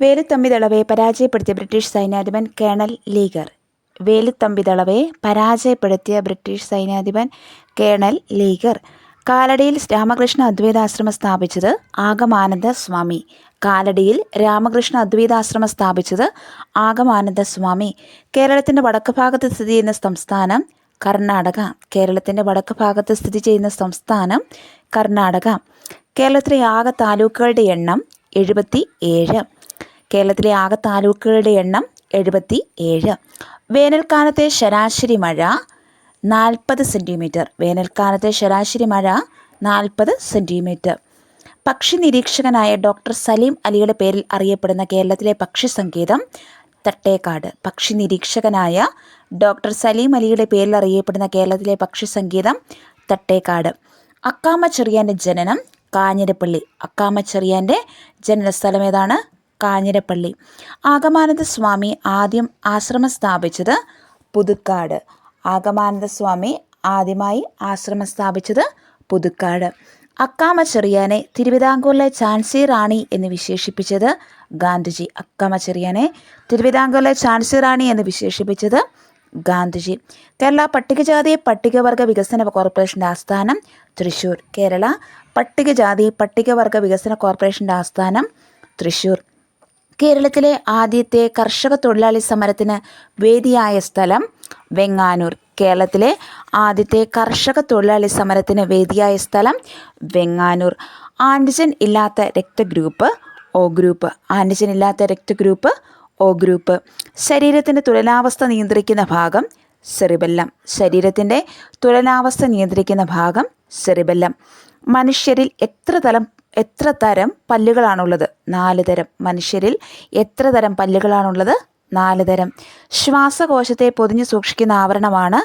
വേലുത്തമ്പിദളവയെ പരാജയപ്പെടുത്തിയ ബ്രിട്ടീഷ് സൈന്യാധിപൻ colonel Leger. വേലുത്തമ്പിദളവയെ പരാജയപ്പെടുത്തിയ ബ്രിട്ടീഷ് സൈന്യാധിപൻ കേണൽ ലീഗർ. കാലടിയിൽ രാമകൃഷ്ണ അദ്വൈതാശ്രമം സ്ഥാപിച്ചത് ആഗമാനന്ദ സ്വാമി. കാലടിയിൽ രാമകൃഷ്ണ അദ്വൈതാശ്രമം സ്ഥാപിച്ചത് ആഗമാനന്ദ സ്വാമി. കേരളത്തിൻ്റെ വടക്ക് ഭാഗത്ത് സ്ഥിതി ചെയ്യുന്ന സംസ്ഥാനം കർണാടക. കേരളത്തിൻ്റെ വടക്ക് ഭാഗത്ത് സ്ഥിതി ചെയ്യുന്ന സംസ്ഥാനം കർണാടക. കേരളത്തിലെ ആകെ താലൂക്കുകളുടെ എണ്ണം 77. കേരളത്തിലെ ആകെ താലൂക്കുകളുടെ എണ്ണം 77. വേനൽക്കാലത്തെ ശരാശരി മഴ 40 സെൻറ്റിമീറ്റർ. വേനൽക്കാലത്തെ ശരാശരി മഴ 40 സെൻറ്റിമീറ്റർ. പക്ഷി നിരീക്ഷകനായ ഡോക്ടർ സലീം അലിയുടെ പേരിൽ അറിയപ്പെടുന്ന കേരളത്തിലെ പക്ഷി സങ്കേതം തട്ടേക്കാട്. പക്ഷി നിരീക്ഷകനായ ഡോക്ടർ സലീം അലിയുടെ പേരിൽ അറിയപ്പെടുന്ന കേരളത്തിലെ പക്ഷി സങ്കേതം തട്ടേക്കാട്. അക്കാമ ചെറിയാൻ്റെ ജനനം കാഞ്ഞിരപ്പള്ളി. അക്കാമ ചെറിയാൻ്റെ ജനനസ്ഥലം ഏതാണ്? കാഞ്ഞിരപ്പള്ളി. ആഗമാനന്ദ സ്വാമി ആദ്യം ആശ്രമം സ്ഥാപിച്ചത് പുതുക്കാട്. ആഗമാനന്ദ സ്വാമി ആദ്യമായി ആശ്രമം സ്ഥാപിച്ചത് പുതുക്കാട്. അക്കാമ ചെറിയാനെ തിരുവിതാംകൂറിലെ ഝാൻസി റാണി എന്ന് വിശേഷിപ്പിച്ചത് ഗാന്ധിജി. അക്കാമ ചെറിയാനെ തിരുവിതാംകൂറിലെ ഝാൻസി റാണി എന്ന് വിശേഷിപ്പിച്ചത് ഗാന്ധിജി. കേരള പട്ടികജാതി പട്ടികവർഗ വികസന കോർപ്പറേഷൻ്റെ ആസ്ഥാനം തൃശ്ശൂർ. കേരള പട്ടികജാതി പട്ടികവർഗ വികസന കോർപ്പറേഷൻ്റെ ആസ്ഥാനം തൃശ്ശൂർ. കേരളത്തിലെ ആദ്യത്തെ കർഷക തൊഴിലാളി സമരത്തിന് വേദിയായ സ്ഥലം വെങ്ങാനൂർ. കേരളത്തിലെ ആദ്യത്തെ കർഷക തൊഴിലാളി സമരത്തിന് വേദിയായ സ്ഥലം വെങ്ങാനൂർ. ആൻറ്റിജൻ ഇല്ലാത്ത രക്തഗ്രൂപ്പ് O ഗ്രൂപ്പ്. ആൻറ്റിജൻ ഇല്ലാത്ത രക്തഗ്രൂപ്പ് O ഗ്രൂപ്പ്. ശരീരത്തിൻ്റെ തുലനാവസ്ഥ നിയന്ത്രിക്കുന്ന ഭാഗം സെറിബെല്ലം. ശരീരത്തിൻ്റെ തുലനാവസ്ഥ നിയന്ത്രിക്കുന്ന ഭാഗം സെറിബെല്ലം. മനുഷ്യരിൽ എത്ര തരം പല്ലുകളാണുള്ളത്? 4 തരം. മനുഷ്യരിൽ എത്ര തരം പല്ലുകളാണുള്ളത്? 4 തരം. ശ്വാസകോശത്തെ പൊതിഞ്ഞു സൂക്ഷിക്കുന്ന ആവരണമാണ്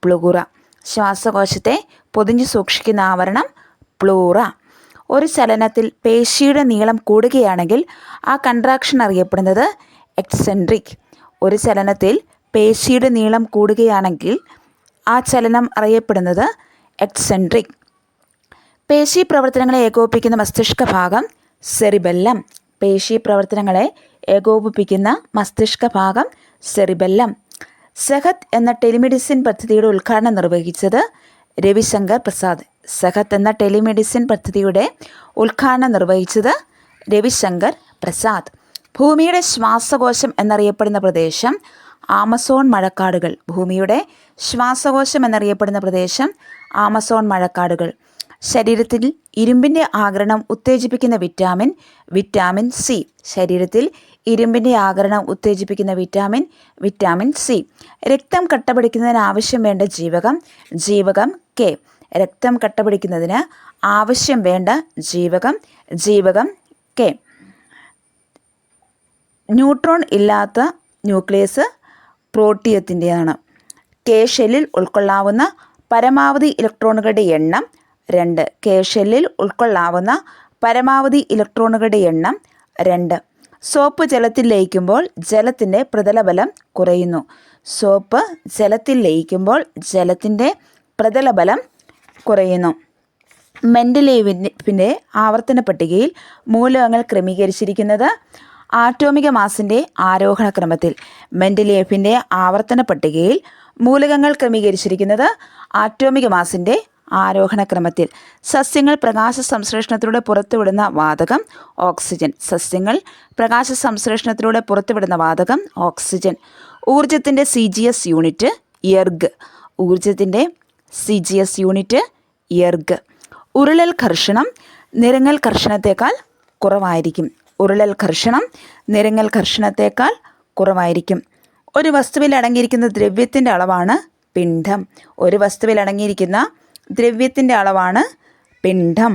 പ്ലൂറ. ശ്വാസകോശത്തെ പൊതിഞ്ഞു സൂക്ഷിക്കുന്ന ആവരണം പ്ലൂറ. ഒരു ചലനത്തിൽ പേശിയുടെ നീളം കൂടുകയാണെങ്കിൽ ആ കൺട്രാക്ഷൻ അറിയപ്പെടുന്നത് എക്സെൻട്രിക്. ഒരു ചലനത്തിൽ പേശിയുടെ നീളം കൂടുകയാണെങ്കിൽ ആ ചലനം അറിയപ്പെടുന്നത് എക്സെൻട്രിക്. പേശി പ്രവർത്തനങ്ങളെ ഏകോപിപ്പിക്കുന്ന മസ്തിഷ്ക ഭാഗം സെറിബെല്ലം. പേശി പ്രവർത്തനങ്ങളെ ഏകോപിപ്പിക്കുന്ന മസ്തിഷ്ക ഭാഗം സെറിബെല്ലം. സെഹത്ത് എന്ന ടെലിമെഡിസിൻ പദ്ധതിയുടെ ഉദ്ഘാടനം നിർവഹിച്ചത് രവിശങ്കർ പ്രസാദ്. സെഹത്ത് എന്ന ടെലിമെഡിസിൻ പദ്ധതിയുടെ ഉദ്ഘാടനം നിർവഹിച്ചത് രവിശങ്കർ പ്രസാദ്. ഭൂമിയുടെ ശ്വാസകോശം എന്നറിയപ്പെടുന്ന പ്രദേശം ആമസോൺ മഴക്കാടുകൾ. ഭൂമിയുടെ ശ്വാസകോശം എന്നറിയപ്പെടുന്ന പ്രദേശം ആമസോൺ മഴക്കാടുകൾ. ശരീരത്തിൽ ഇരുമ്പിൻ്റെ ആഗിരണം ഉത്തേജിപ്പിക്കുന്ന വിറ്റാമിൻ സി. ശരീരത്തിൽ ഇരുമ്പിൻ്റെ ആഗിരണം ഉത്തേജിപ്പിക്കുന്ന വിറ്റാമിൻ സി. രക്തം കട്ടപിടിക്കുന്നതിന് ആവശ്യം വേണ്ട ജീവകം കെ. രക്തം കട്ടപിടിക്കുന്നതിന് ആവശ്യം വേണ്ട ജീവകം കെ. ന്യൂട്രോൺ ഇല്ലാത്ത ന്യൂക്ലിയസ് പ്രോട്ടിയത്തിൻ്റെതാണ്. കെ ഷെല്ലിൽ ഉൾക്കൊള്ളാവുന്ന പരമാവധി ഇലക്ട്രോണുകളുടെ എണ്ണം 2. കെ ഷെല്ലിൽ ഉൾക്കൊള്ളാവുന്ന പരമാവധി ഇലക്ട്രോണുകളുടെ എണ്ണം 2. സോപ്പ് ജലത്തിൽ ലയിക്കുമ്പോൾ ജലത്തിൻ്റെ പ്രതലബലം കുറയുന്നു. സോപ്പ് ജലത്തിൽ ലയിക്കുമ്പോൾ ജലത്തിൻ്റെ പ്രതലബലം കുറയുന്നു. മെൻഡലീവിൻ്റെ ആവർത്തന പട്ടികയിൽ മൂലകങ്ങൾ ക്രമീകരിച്ചിരിക്കുന്നത് ആറ്റോമിക മാസിൻ്റെ ആരോഹണ ക്രമത്തിൽ. മെൻഡലീവിൻ്റെ ആവർത്തന പട്ടികയിൽ മൂലകങ്ങൾ ക്രമീകരിച്ചിരിക്കുന്നത് ആറ്റോമിക മാസിൻ്റെ ആരോഹണ ക്രമത്തിൽ. സസ്യങ്ങൾ പ്രകാശ സംശ്ലേഷണത്തിലൂടെ പുറത്തുവിടുന്ന വാതകം ഓക്സിജൻ. സസ്യങ്ങൾ പ്രകാശ സംശ്ലേഷണത്തിലൂടെ പുറത്തുവിടുന്ന വാതകം ഓക്സിജൻ. ഊർജത്തിൻ്റെ CGS യൂണിറ്റ് എർഗ്. ഊർജത്തിൻ്റെ CGS യൂണിറ്റ് എർഗ്. ഉരുളൽ ഘർഷണം നിരങ്ങൽ ഘർഷണത്തേക്കാൾ കുറവായിരിക്കും. ഉരുളൽ ഘർഷണം നിരങ്ങൽ ഘർഷണത്തേക്കാൾ കുറവായിരിക്കും. ഒരു വസ്തുവിൽ അടങ്ങിയിരിക്കുന്ന ദ്രവ്യത്തിൻ്റെ അളവാണ് പിണ്ഡം. ഒരു വസ്തുവിൽ അടങ്ങിയിരിക്കുന്ന ദ്രവ്യത്തിൻ്റെ അളവാണ് പിണ്ഡം.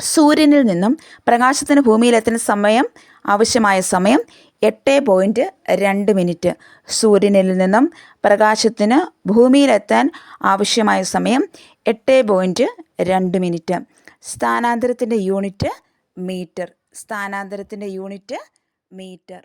സൂര്യനിൽ നിന്നും പ്രകാശത്തിന് ഭൂമിയിലെത്തുന്ന ആവശ്യമായ സമയം 8.2 മിനിറ്റ്. സൂര്യനിൽ നിന്നും പ്രകാശത്തിന് ഭൂമിയിലെത്താൻ ആവശ്യമായ സമയം 8.2 മിനിറ്റ്. സ്ഥാനാന്തരത്തിൻ്റെ യൂണിറ്റ് മീറ്റർ. സ്ഥാനാന്തരത്തിൻ്റെ യൂണിറ്റ് മീറ്റർ.